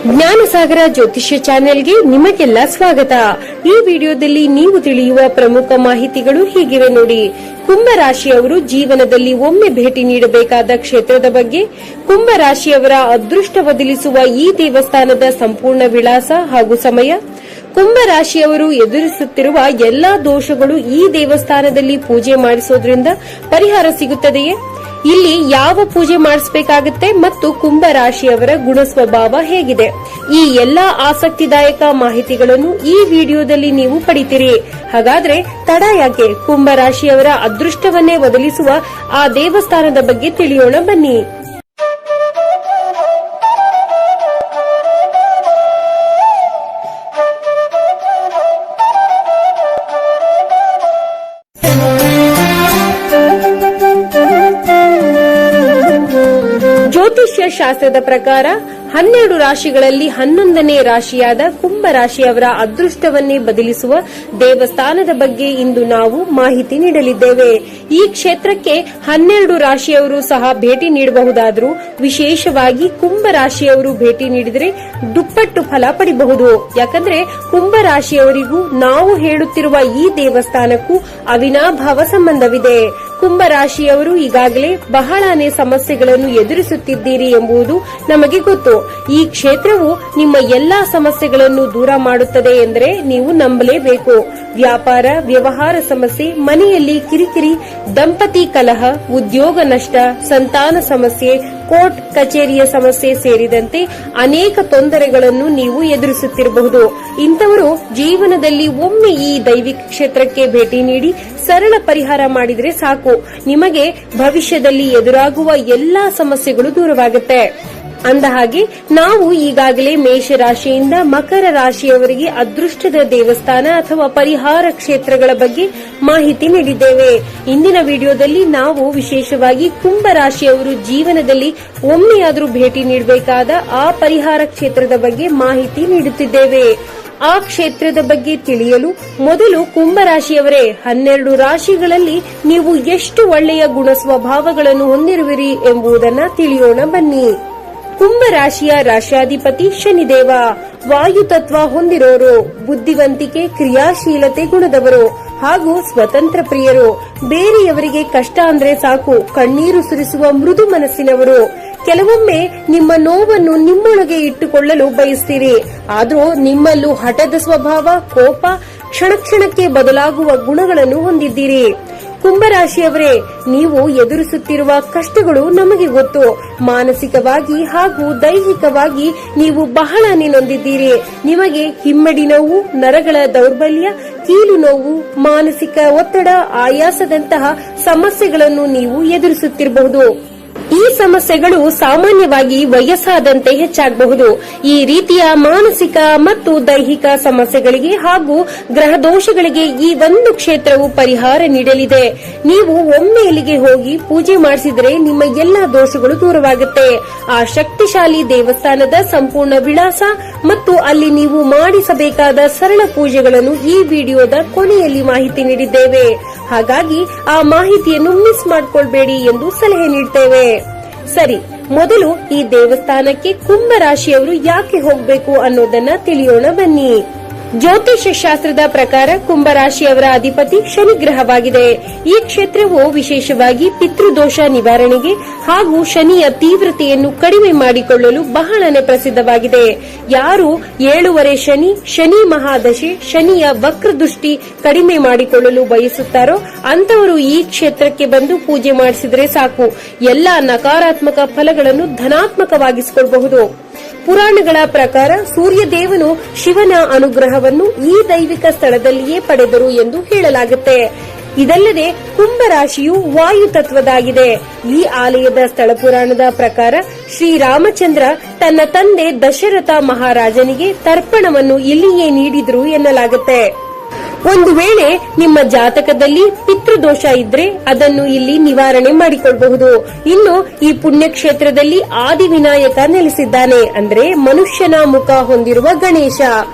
ಜ್ಞಾನಸಾಗರ ಜ್ಯೋತಿಷ್ಯ ಚಾನೆಲ್ಗೆ ನಿಮಗೆಲ್ಲ ಸ್ವಾಗತ. ಈ ವಿಡಿಯೋದಲ್ಲಿ ನೀವು ತಿಳಿಯುವ ಪ್ರಮುಖ ಮಾಹಿತಿಗಳು ಹೀಗಿವೆ ನೋಡಿ. ಕುಂಭ ರಾಶಿಯವರು ಜೀವನದಲ್ಲಿ ಒಮ್ಮೆ ಭೇಟಿ ನೀಡಬೇಕಾದ ಕ್ಷೇತ್ರದ ಬಗ್ಗೆ, ಕುಂಭ ರಾಶಿಯವರ ಅದೃಷ್ಟ ಬದಲಿಸುವ ಈ ದೇವಸ್ಥಾನದ ಸಂಪೂರ್ಣ ವಿಳಾಸ ಹಾಗೂ ಸಮಯ, ಕುಂಭ ರಾಶಿಯವರು ಎದುರಿಸುತ್ತಿರುವ ಎಲ್ಲಾ ದೋಷಗಳು ಈ ದೇವಸ್ಥಾನದಲ್ಲಿ ಪೂಜೆ ಮಾಡಿಸೋದ್ರಿಂದ ಪರಿಹಾರ ಸಿಗುತ್ತದೆಯೇ, ಇಲ್ಲಿ ಯಾವ ಪೂಜೆ ಮಾಡಿಸಬೇಕಾಗುತ್ತೆ ಮತ್ತು ಕುಂಭ ರಾಶಿಯವರ ಗುಣ ಸ್ವಭಾವ ಹೇಗಿದೆ, ಈ ಎಲ್ಲಾ ಆಸಕ್ತಿದಾಯಕ ಮಾಹಿತಿಗಳನ್ನು ಈ ವಿಡಿಯೋದಲ್ಲಿ ನೀವು ಪಡಿತೀರಿ. ಹಾಗಾದ್ರೆ ತಡ ಯಾಕೆ, ಕುಂಭ ರಾಶಿಯವರ ಅದೃಷ್ಟವನ್ನೇ ಬದಲಿಸುವ ಆ ದೇವಸ್ಥಾನದ ಬಗ್ಗೆ ತಿಳಿಯೋಣ ಬನ್ನಿ. ಜ್ಯೋತಿಷ್ಯ ಶಾಸ್ತ್ರದ ಪ್ರಕಾರ 12 ರಾಶಿಗಳಲ್ಲಿ 11ನೇ ರಾಶಿಯಾದ ಕುಂಭ ರಾಶಿಯವರ ಅದೃಷ್ಟವನ್ನೇ ಬದಲಿಸುವ ದೇವಸ್ಥಾನದ ಬಗ್ಗೆ ಇಂದು ನಾವು ಮಾಹಿತಿ ನೀಡಲಿದ್ದೇವೆ. ಈ ಕ್ಷೇತ್ರಕ್ಕೆ 12 ರಾಶಿಯವರು ಸಹ ಭೇಟಿ ನೀಡಬಹುದಾದರೂ ವಿಶೇಷವಾಗಿ ಕುಂಭ ರಾಶಿಯವರು ಭೇಟಿ ನೀಡಿದರೆ ದುಪ್ಪಟ್ಟು ಫಲ ಪಡೆಯಬಹುದು. ಯಾಕಂದ್ರೆ ಕುಂಭ ರಾಶಿಯವರಿಗೂ ನಾವು ಹೇಳುತ್ತಿರುವ ಈ ದೇವಸ್ಥಾನಕ್ಕೂ ಅವಿನಾಭಾವ ಸಂಬಂಧವಿದೆ. ಕುಂಭ ರಾಶಿಯವರು ಈಗಾಗಲೇ ಬಹಳನೇ ಸಮಸ್ಯೆಗಳನ್ನು ಎದುರಿಸುತ್ತಿದ್ದೀರಿ ಎಂಬುದು ನಮಗೆ ಗೊತ್ತು. ಈ ಕ್ಷೇತ್ರವು ನಿಮ್ಮ ಎಲ್ಲಾ ಸಮಸ್ಯೆಗಳನ್ನು ದೂರ ಮಾಡುತ್ತದೆ ಎಂದರೆ ನೀವು ನಂಬಲೇಬೇಕು. ವ್ಯಾಪಾರ ವ್ಯವಹಾರ ಸಮಸ್ಯೆ, ಮನೆಯಲ್ಲಿ ಕಿರಿಕಿರಿ, ದಂಪತಿ ಕಲಹ, ಉದ್ಯೋಗ ನಷ್ಟ, ಸಂತಾನ ಸಮಸ್ಯೆ, ಕೋರ್ಟ್ ಕಚೇರಿಯ ಸಮಸ್ಯೆ ಸೇರಿದಂತೆ ಅನೇಕ ತೊಂದರೆಗಳನ್ನು ನೀವು ಎದುರಿಸುತ್ತಿರಬಹುದು. ಇಂಥವರು ಜೀವನದಲ್ಲಿ ಒಮ್ಮೆ ಈ ದೈವಿಕ ಕ್ಷೇತ್ರಕ್ಕೆ ಭೇಟಿ ನೀಡಿ ಸರಳ ಪರಿಹಾರ ಮಾಡಿದ್ರೆ ಸಾಕು, ನಿಮಗೆ ಭವಿಷ್ಯದಲ್ಲಿ ಎದುರಾಗುವ ಎಲ್ಲಾ ಸಮಸ್ಯೆಗಳು ದೂರವಾಗುತ್ತೆ. ಅಂದಹಾಗೆ ನಾವು ಈಗಾಗಲೇ ಮೇಷರಾಶಿಯಿಂದ ಮಕರ ರಾಶಿಯವರಿಗೆ ಅದೃಷ್ಟದ ದೇವಸ್ಥಾನ ಅಥವಾ ಪರಿಹಾರ ಕ್ಷೇತ್ರಗಳ ಬಗ್ಗೆ ಮಾಹಿತಿ ನೀಡಿದ್ದೇವೆ. ಇಂದಿನ ವಿಡಿಯೋದಲ್ಲಿ ನಾವು ವಿಶೇಷವಾಗಿ ಕುಂಭ ರಾಶಿಯವರು ಜೀವನದಲ್ಲಿ ಒಮ್ಮೆಯಾದರೂ ಭೇಟಿ ನೀಡಬೇಕಾದ ಆ ಪರಿಹಾರ ಕ್ಷೇತ್ರದ ಬಗ್ಗೆ ಮಾಹಿತಿ ನೀಡುತ್ತಿದ್ದೇವೆ. ಆ ಕ್ಷೇತ್ರದ ಬಗ್ಗೆ ತಿಳಿಯಲು ಮೊದಲು ಕುಂಭ ರಾಶಿಯವರೇ 12 ರಾಶಿಗಳಲ್ಲಿ ನೀವು ಎಷ್ಟು ಒಳ್ಳೆಯ ಗುಣ ಸ್ವಭಾವಗಳನ್ನು ಹೊಂದಿರುವಿರಿ ಎಂಬುದನ್ನು ತಿಳಿಯೋಣ ಬನ್ನಿ. ಕುಂಭ ರಾಶಿಯ ರಾಶಾಧಿಪತಿ ಶನಿದೇವ, ವಾಯು ತತ್ವ ಹೊಂದಿರೋರು, ಬುದ್ಧಿವಂತಿಕೆ ಕ್ರಿಯಾಶೀಲತೆ ಗುಣದವರು ಹಾಗೂ ಸ್ವತಂತ್ರ ಪ್ರಿಯರು. ಬೇರೆಯವರಿಗೆ ಕಷ್ಟ ಅಂದ್ರೆ ಸಾಕು ಕಣ್ಣೀರು ಸುರಿಸುವ ಮೃದು ಮನಸ್ಸಿನವರು. ಕೆಲವೊಮ್ಮೆ ನಿಮ್ಮ ನೋವನ್ನು ನಿಮ್ಮೊಳಗೆ ಇಟ್ಟುಕೊಳ್ಳಲು ಬಯಸ್ತೀರಿ, ಆದರೂ ನಿಮ್ಮಲ್ಲೂ ಹಠದ ಸ್ವಭಾವ, ಕೋಪ, ಕ್ಷಣ ಕ್ಷಣಕ್ಕೆ ಬದಲಾಗುವ ಗುಣಗಳನ್ನು ಹೊಂದಿದ್ದೀರಿ. ಕುಂಭರಾಶಿಯವರೇ, ನೀವು ಎದುರಿಸುತ್ತಿರುವ ಕಷ್ಟಗಳು ನಮಗೆ ಗೊತ್ತು. ಮಾನಸಿಕವಾಗಿ ಹಾಗೂ ದೈಹಿಕವಾಗಿ ನೀವು ಬಹಳನೇ ನೊಂದಿದ್ದೀರಿ. ನಿಮಗೆ ಹಿಮ್ಮಡಿ ನೋವು, ನರಗಳ ದೌರ್ಬಲ್ಯ, ಕೀಲು ನೋವು, ಮಾನಸಿಕ ಒತ್ತಡ, ಆಯಾಸದಂತಹ ಸಮಸ್ಯೆಗಳನ್ನು ನೀವು ಎದುರಿಸುತ್ತಿರಬಹುದು. ಈ ಸಮಸ್ಯೆಗಳು ಸಾಮಾನ್ಯವಾಗಿ ವಯಸ್ಸಾದಂತೆ ಹೆಚ್ಚಾಗಬಹುದು. ಈ ರೀತಿಯ ಮಾನಸಿಕ ಮತ್ತು ದೈಹಿಕ ಸಮಸ್ಯೆಗಳಿಗೆ ಹಾಗೂ ಗ್ರಹ ದೋಷಗಳಿಗೆ ಈ ಒಂದು ಕ್ಷೇತ್ರವು ಪರಿಹಾರ ನೀಡಲಿದೆ. ನೀವು ಒಮ್ಮೆ ಇಲ್ಲಿಗೆ ಹೋಗಿ ಪೂಜೆ ಮಾಡಿಸಿದರೆ ನಿಮ್ಮ ಎಲ್ಲಾ ದೋಷಗಳು ದೂರವಾಗುತ್ತೆ. ಆ ಶಕ್ತಿಶಾಲಿ ದೇವಸ್ಥಾನದ ಸಂಪೂರ್ಣ ವಿಳಾಸ ಮತ್ತು ಅಲ್ಲಿ ನೀವು ಮಾಡಿಸಬೇಕಾದ ಸರಳ ಪೂಜೆಗಳನ್ನು ಈ ವಿಡಿಯೋದ ಕೊನೆಯಲ್ಲಿ ಮಾಹಿತಿ ನೀಡಿದ್ದೇವೆ. ಹಾಗಾಗಿ ಆ ಮಾಹಿತಿಯನ್ನು ಮಿಸ್ ಮಾಡಿಕೊಳ್ಳಬೇಡಿ ಎಂದು ಸಲಹೆ ನೀಡುತ್ತೇವೆ. ಸರಿ, ಮೊದಲು ಈ ದೇವಸ್ಥಾನಕ್ಕೆ ಕುಂಭ ರಾಶಿಯವರು ಯಾಕೆ ಹೋಗಬೇಕು ಅನ್ನೋದನ್ನ ತಿಳಿಯೋಣ ಬನ್ನಿ. ಜ್ಯೋತಿಷ್ಯ ಶಾಸ್ತ್ರದ ಪ್ರಕಾರ ಕುಂಭ ರಾಶಿಯವರ ಅಧಿಪತಿ ಶನಿ ಗ್ರಹವಾಗಿದೆ. ಈ ಕ್ಷೇತ್ರವು ವಿಶೇಷವಾಗಿ ಪಿತೃದೋಷ ನಿವಾರಣೆಗೆ ಹಾಗೂ ಶನಿಯ ತೀವ್ರತೆಯನ್ನು ಕಡಿಮೆ ಮಾಡಿಕೊಳ್ಳಲು ಬಹಳನೇ ಪ್ರಸಿದ್ಧವಾಗಿದೆ. ಯಾರು 7 ಶನಿ, ಶನಿ ಮಹಾದಶೆ, ಶನಿಯ ವಕ್ರದೃಷ್ಟಿ ಕಡಿಮೆ ಮಾಡಿಕೊಳ್ಳಲು ಬಯಸುತ್ತಾರೋ ಅಂತವರು ಈ ಕ್ಷೇತ್ರಕ್ಕೆ ಬಂದು ಪೂಜೆ ಮಾಡಿಸಿದರೆ ಸಾಕು, ಎಲ್ಲಾ ನಕಾರಾತ್ಮಕ ಫಲಗಳನ್ನು ಧನಾತ್ಮಕವಾಗಿಸಿಕೊಳ್ಳಬಹುದು. ಪುರಾಣಗಳ ಪ್ರಕಾರ ಸೂರ್ಯದೇವನು ಶಿವನ ಅನುಗ್ರಹವನ್ನು ಈ ದೈವಿಕ ಸ್ಥಳದಲ್ಲಿಯೇ ಪಡೆದರು ಎಂದು ಹೇಳಲಾಗುತ್ತೆ. ಇದಲ್ಲದೆ ಕುಂಭ ರಾಶಿಯು ವಾಯು ತತ್ವದಾಗಿದೆ. ಈ ಆಲಯದ ಸ್ಥಳ ಪುರಾಣದ ಪ್ರಕಾರ ಶ್ರೀರಾಮಚಂದ್ರ ತನ್ನ ತಂದೆ ದಶರಥ ಮಹಾರಾಜನಿಗೆ ತರ್ಪಣವನ್ನು ಇಲ್ಲಿಯೇ ನೀಡಿದ್ರು ಎನ್ನಲಾಗುತ್ತೆ. ಒಂದು ವೇಳೆ ನಿಮ್ಮ ಜಾತಕದಲ್ಲಿ ಪಿತೃದೋಷ ಇದ್ರೆ ಅದನ್ನು ಇಲ್ಲಿ ನಿವಾರಣೆ ಮಾಡಿಕೊಳ್ಳಬಹುದು. ಇನ್ನು ಈ ಪುಣ್ಯಕ್ಷೇತ್ರದಲ್ಲಿ ಆದಿವಿನಾಯಕ ನೆಲೆಸಿದ್ದಾನೆ, ಅಂದ್ರೆ ಮನುಷ್ಯನ ಮುಖ ಹೊಂದಿರುವ ಗಣೇಶ.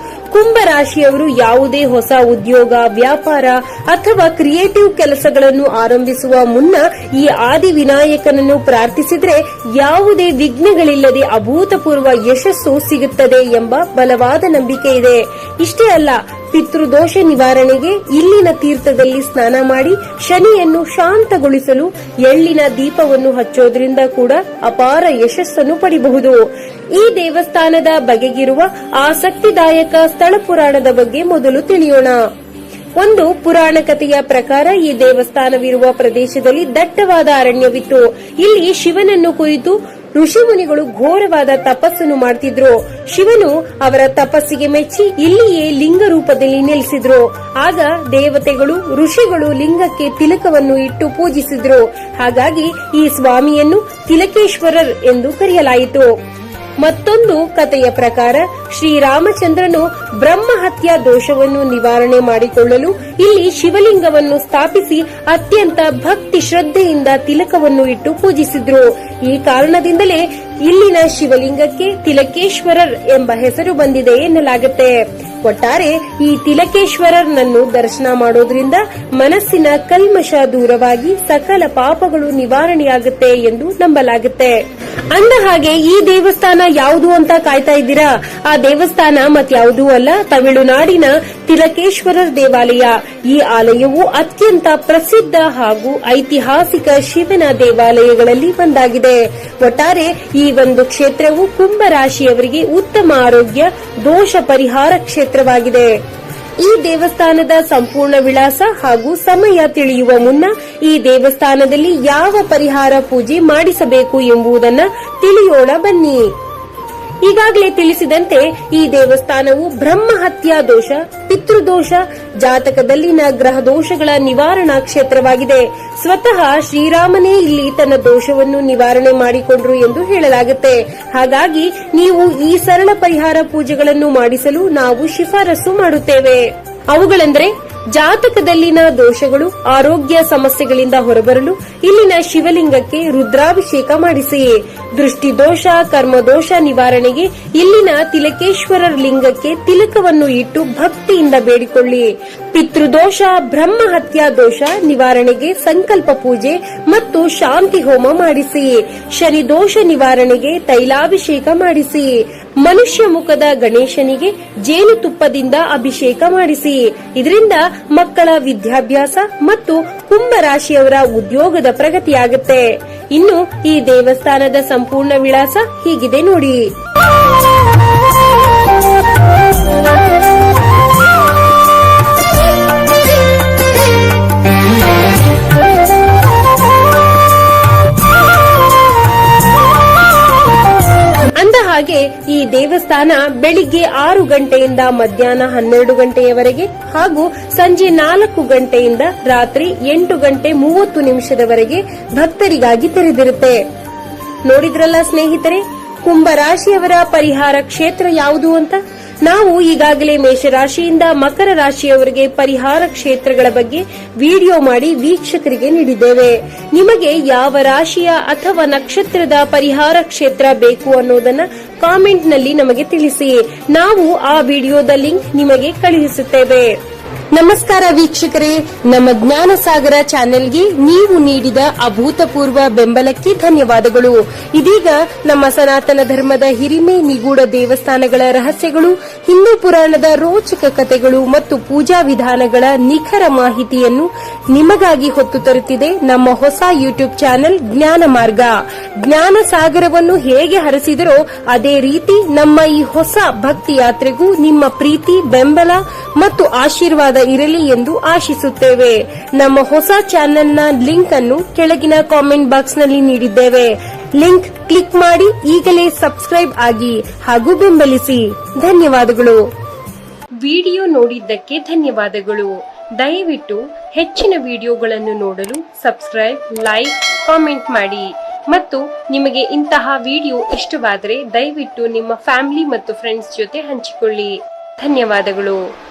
ಕುಂಭ ರಾಶಿಯವರು ಯಾವುದೇ ಹೊಸ ಉದ್ಯೋಗ, ವ್ಯಾಪಾರ ಅಥವಾ ಕ್ರಿಯೇಟಿವ್ ಕೆಲಸಗಳನ್ನು ಆರಂಭಿಸುವ ಮುನ್ನ ಈ ಆದಿ ವಿನಾಯಕನನ್ನು ಪ್ರಾರ್ಥಿಸಿದ್ರೆ ಯಾವುದೇ ವಿಘ್ನಗಳಿಲ್ಲದೆ ಅಭೂತಪೂರ್ವ ಯಶಸ್ಸು ಸಿಗುತ್ತದೆ ಎಂಬ ಬಲವಾದ ನಂಬಿಕೆ ಇದೆ. ಇಷ್ಟೇ ಅಲ್ಲ, ಪಿತೃದೋಷ ನಿವಾರಣೆಗೆ ಇಲ್ಲಿನ ತೀರ್ಥದಲ್ಲಿ ಸ್ನಾನ ಮಾಡಿ ಶನಿಯನ್ನು ಶಾಂತಗೊಳಿಸಲು ಎಳ್ಳಿನ ದೀಪವನ್ನು ಹಚ್ಚೋದ್ರಿಂದ ಕೂಡ ಅಪಾರ ಯಶಸ್ಸನ್ನು ಪಡೆಯಬಹುದು. ಈ ದೇವಸ್ಥಾನದ ಬಗೆಗಿರುವ ಆಸಕ್ತಿದಾಯಕ ಸ್ಥಳ ಪುರಾಣದ ಬಗ್ಗೆ ಮೊದಲು ತಿಳಿಯೋಣ. ಒಂದು ಪುರಾಣ ಕಥೆಯ ಪ್ರಕಾರ ಈ ದೇವಸ್ಥಾನವಿರುವ ಪ್ರದೇಶದಲ್ಲಿ ದಟ್ಟವಾದ ಅರಣ್ಯವಿತ್ತು. ಇಲ್ಲಿ ಶಿವನನ್ನು ಕುರಿತು ಋಷಿಮುನಿಗಳು ಘೋರವಾದ ತಪಸ್ಸನ್ನು ಮಾಡ್ತಿದ್ರು. ಶಿವನು ಅವರ ತಪಸ್ಸಿಗೆ ಮೆಚ್ಚಿ ಇಲ್ಲಿಯೇ ಲಿಂಗ ರೂಪದಲ್ಲಿ ನೆಲೆಸಿದ್ರು. ಆಗ ದೇವತೆಗಳು, ಋಷಿಗಳು ಲಿಂಗಕ್ಕೆ ತಿಲಕವನ್ನು ಇಟ್ಟು ಪೂಜಿಸಿದ್ರು. ಹಾಗಾಗಿ ಈ ಸ್ವಾಮಿಯನ್ನು ತಿಲಕೇಶ್ವರರ್ ಎಂದು ಕರೆಯಲಾಯಿತು. ಮತ್ತೊಂದು ಕಥೆಯ ಪ್ರಕಾರ ಶ್ರೀರಾಮಚಂದ್ರನು ಬ್ರಹ್ಮಹತ್ಯಾ ದೋಷವನ್ನು ನಿವಾರಣೆ ಮಾಡಿಕೊಳ್ಳಲು ಇಲ್ಲಿ ಶಿವಲಿಂಗವನ್ನು ಸ್ಥಾಪಿಸಿ ಅತ್ಯಂತ ಭಕ್ತಿ ಶ್ರದ್ಧೆಯಿಂದ ತಿಲಕವನ್ನು ಇಟ್ಟು ಪೂಜಿಸಿದ್ರು. ಈ ಕಾರಣದಿಂದಲೇ ಇಲ್ಲಿನ ಶಿವಲಿಂಗಕ್ಕೆ ತಿಲಕೇಶ್ವರರ್ ಎಂಬ ಹೆಸರು ಬಂದಿದೆ ಎನ್ನಲಾಗುತ್ತೆ. ಒಟ್ಟಾರೆ ಈ ತಿಲಕೇಶ್ವರರ್ನನ್ನು ದರ್ಶನ ಮಾಡೋದ್ರಿಂದ ಮನಸ್ಸಿನ ಕಲ್ಮಶ ದೂರವಾಗಿ ಸಕಲ ಪಾಪಗಳು ನಿವಾರಣೆಯಾಗುತ್ತೆ ಎಂದು ನಂಬಲಾಗುತ್ತೆ. ಅಂದ ಹಾಗೆ ಈ ದೇವಸ್ಥಾನ ಯಾವುದು ಅಂತ ಕಾಯ್ತಾ ಇದ್ದೀರಾ? ಆ ದೇವಸ್ಥಾನ ಮತ್ಯಾವುದೂ ಅಲ್ಲ, ತಮಿಳುನಾಡಿನ ತಿಲಕೇಶ್ವರರ್ ದೇವಾಲಯ. ಈ ಆಲಯವು ಅತ್ಯಂತ ಪ್ರಸಿದ್ಧ ಹಾಗೂ ಐತಿಹಾಸಿಕ ಶಿವನ ದೇವಾಲಯಗಳಲ್ಲಿ ಒಂದಾಗಿದೆ. ಒಟ್ಟಾರೆ ಈ ಒಂದು ಕ್ಷೇತ್ರವು ಕುಂಭ ರಾಶಿಯವರಿಗೆ ಉತ್ತಮ ಆರೋಗ್ಯ, ದೋಷ ಪರಿಹಾರ ಕ್ಷೇತ್ರವಾಗಿದೆ. ಈ ದೇವಸ್ಥಾನದ ಸಂಪೂರ್ಣ ವಿಳಾಸ ಹಾಗೂ ಸಮಯ ತಿಳಿಯುವ ಮುನ್ನ ಈ ದೇವಸ್ಥಾನದಲ್ಲಿ ಯಾವ ಪರಿಹಾರ ಪೂಜೆ ಮಾಡಿಸಬೇಕು ಎಂಬುದನ್ನು ತಿಳಿಯೋಣ ಬನ್ನಿ. ಈಗಾಗಲೇ ತಿಳಿಸಿದಂತೆ ಈ ದೇವಸ್ಥಾನವು ಬ್ರಹ್ಮಹತ್ಯಾ ದೋಷ, ಪಿತೃದೋಷ, ಜಾತಕದಲ್ಲಿನ ಗ್ರಹ ದೋಷಗಳ ನಿವಾರಣಾ ಕ್ಷೇತ್ರವಾಗಿದೆ. ಸ್ವತಃ ಶ್ರೀರಾಮನೇ ಇಲ್ಲಿ ತನ್ನ ದೋಷವನ್ನು ನಿವಾರಣೆ ಮಾಡಿಕೊಂಡ್ರು ಎಂದು ಹೇಳಲಾಗುತ್ತೆ. ಹಾಗಾಗಿ ನೀವು ಈ ಸರಳ ಪರಿಹಾರ ಪೂಜೆಗಳನ್ನು ಮಾಡಿಸಲು ನಾವು ಶಿಫಾರಸು ಮಾಡುತ್ತೇವೆ. ಅವುಗಳೆಂದರೆ ಜಾತಕದಲ್ಲಿನ ದೋಷಗಳು, ಆರೋಗ್ಯ ಸಮಸ್ಯೆಗಳಿಂದ ಹೊರಬರಲು ಇಲ್ಲಿನ ಶಿವಲಿಂಗಕ್ಕೆ ರುದ್ರಾಭಿಷೇಕ ಮಾಡಿಸಿ. ದೃಷ್ಟಿದೋಷ, ಕರ್ಮದೋಷ ನಿವಾರಣೆಗೆ ಇಲ್ಲಿನ ತಿಲಕೇಶ್ವರರ್ ಲಿಂಗಕ್ಕೆ ತಿಲಕವನ್ನು ಇಟ್ಟು ಭಕ್ತಿಯಿಂದ ಬೇಡಿಕೊಳ್ಳಿ. ಪಿತೃದೋಷ, ಬ್ರಹ್ಮಹತ್ಯಾ ದೋಷ ನಿವಾರಣೆಗೆ ಸಂಕಲ್ಪ ಪೂಜೆ ಮತ್ತು ಶಾಂತಿ ಹೋಮ ಮಾಡಿಸಿ. ಶನಿದೋಷ ನಿವಾರಣೆಗೆ ತೈಲಾಭಿಷೇಕ ಮಾಡಿಸಿ. ಮನುಷ್ಯ ಮುಖದ ಗಣೇಶನಿಗೆ ಜೇನುತುಪ್ಪದಿಂದ ಅಭಿಷೇಕ ಮಾಡಿಸಿ. ಇದರಿಂದ ಮಕ್ಕಳ ವಿದ್ಯಾಭ್ಯಾಸ ಮತ್ತು ಕುಂಭ ರಾಶಿಯವರ ಉದ್ಯೋಗದ ಪ್ರಗತಿಯಾಗುತ್ತೆ. ಇನ್ನು ಈ ದೇವಸ್ಥಾನದ ಸಂಪೂರ್ಣ ವಿಳಾಸ ಹೀಗಿದೆ ನೋಡಿ. ಹಾಗೆ ಈ ದೇವಸ್ಥಾನ ಬೆಳಿಗ್ಗೆ 6 ಗಂಟೆಯಿಂದ ಮಧ್ಯಾಹ್ನ 12 ಗಂಟೆಯವರೆಗೆ ಹಾಗೂ ಸಂಜೆ 4 ಗಂಟೆಯಿಂದ ರಾತ್ರಿ 8 ಗಂಟೆ 30 ನಿಮಿಷದವರೆಗೆ ಭಕ್ತರಿಗಾಗಿ ತೆರೆದಿರುತ್ತೆ. ನೋಡಿದ್ರಲ್ಲ ಸ್ನೇಹಿತರೆ, ಕುಂಭ ರಾಶಿಯವರ ಪರಿಹಾರ ಕ್ಷೇತ್ರ ಯಾವುದು ಅಂತ. ನಾವು ಈಗಾಗಲೇ ಮೇಷರಾಶಿಯಿಂದ ಮಕರ ರಾಶಿಯವರಿಗೆ ಪರಿಹಾರ ಕ್ಷೇತ್ರಗಳ ಬಗ್ಗೆ ವಿಡಿಯೋ ಮಾಡಿ ವೀಕ್ಷಕರಿಗೆ ನೀಡಿದ್ದೇವೆ. ನಿಮಗೆ ಯಾವ ರಾಶಿಯ ಅಥವಾ ನಕ್ಷತ್ರದ ಪರಿಹಾರ ಕ್ಷೇತ್ರ ಬೇಕು ಅನ್ನೋದನ್ನ ಕಾಮೆಂಟ್ ನಲ್ಲಿ ನಮಗೆ ತಿಳಿಸಿ. ನಾವು ಆ ವಿಡಿಯೋದ ಲಿಂಕ್ ನಿಮಗೆ ಕಳುಹಿಸುತ್ತೇವೆ. ನಮಸ್ಕಾರ ವೀಕ್ಷಕರೇ, ನಮ್ಮ ಜ್ಞಾನ ಸಾಗರ ಚಾನೆಲ್ಗೆ ನೀವು ನೀಡಿದ ಅಭೂತಪೂರ್ವ ಬೆಂಬಲಕ್ಕೆ ಧನ್ಯವಾದಗಳು. ಇದೀಗ ನಮ್ಮ ಸನಾತನ ಧರ್ಮದ ಹಿರಿಮೆ, ನಿಗೂಢ ದೇವಸ್ಥಾನಗಳ ರಹಸ್ಯಗಳು, ಹಿಂದೂ ಪುರಾಣದ ರೋಚಕ ಕಥೆಗಳು ಮತ್ತು ಪೂಜಾ ವಿಧಾನಗಳ ನಿಖರ ಮಾಹಿತಿಯನ್ನು ನಿಮಗಾಗಿ ಹೊತ್ತು ತರುತ್ತಿದೆ ನಮ್ಮ ಹೊಸ ಯೂಟ್ಯೂಬ್ ಚಾನೆಲ್ ಜ್ಞಾನ ಮಾರ್ಗ. ಜ್ಞಾನ ಸಾಗರವನ್ನು ಹೇಗೆ ಹರಿಸಿದರೋ ಅದೇ ರೀತಿ ನಮ್ಮ ಈ ಹೊಸ ಭಕ್ತಿ ಯಾತ್ರೆಗೂ ನಿಮ್ಮ ಪ್ರೀತಿ, ಬೆಂಬಲ ಮತ್ತು ಆಶೀರ್ವಾದ ಇರಲಿ ಎಂದು ಆಶಿಸುತ್ತೇವೆ. ನಮ್ಮ ಹೊಸ ಚಾನೆಲ್ನ ಲಿಂಕ್ ಅನ್ನು ಕೆಳಗಿನ ಕಾಮೆಂಟ್ ಬಾಕ್ಸ್ ನಲ್ಲಿ ನೀಡಿದ್ದೇವೆ. ಲಿಂಕ್ ಕ್ಲಿಕ್ ಮಾಡಿ ಈಗಲೇ ಸಬ್ಸ್ಕ್ರೈಬ್ ಆಗಿ ಹಾಗೂ ಬೆಂಬಲಿಸಿ. ಧನ್ಯವಾದಗಳು. ವಿಡಿಯೋ ನೋಡಿದ್ದಕ್ಕೆ ಧನ್ಯವಾದಗಳು. ದಯವಿಟ್ಟು ಹೆಚ್ಚಿನ ವಿಡಿಯೋಗಳನ್ನು ನೋಡಲು ಸಬ್ಸ್ಕ್ರೈಬ್, ಲೈಕ್, ಕಾಮೆಂಟ್ ಮಾಡಿ. ಮತ್ತು ನಿಮಗೆ ಇಂತಹ ವಿಡಿಯೋ ಇಷ್ಟವಾದರೆ ದಯವಿಟ್ಟು ನಿಮ್ಮ ಫ್ಯಾಮಿಲಿ ಮತ್ತು ಫ್ರೆಂಡ್ಸ್ ಜೊತೆ ಹಂಚಿಕೊಳ್ಳಿ. ಧನ್ಯವಾದಗಳು.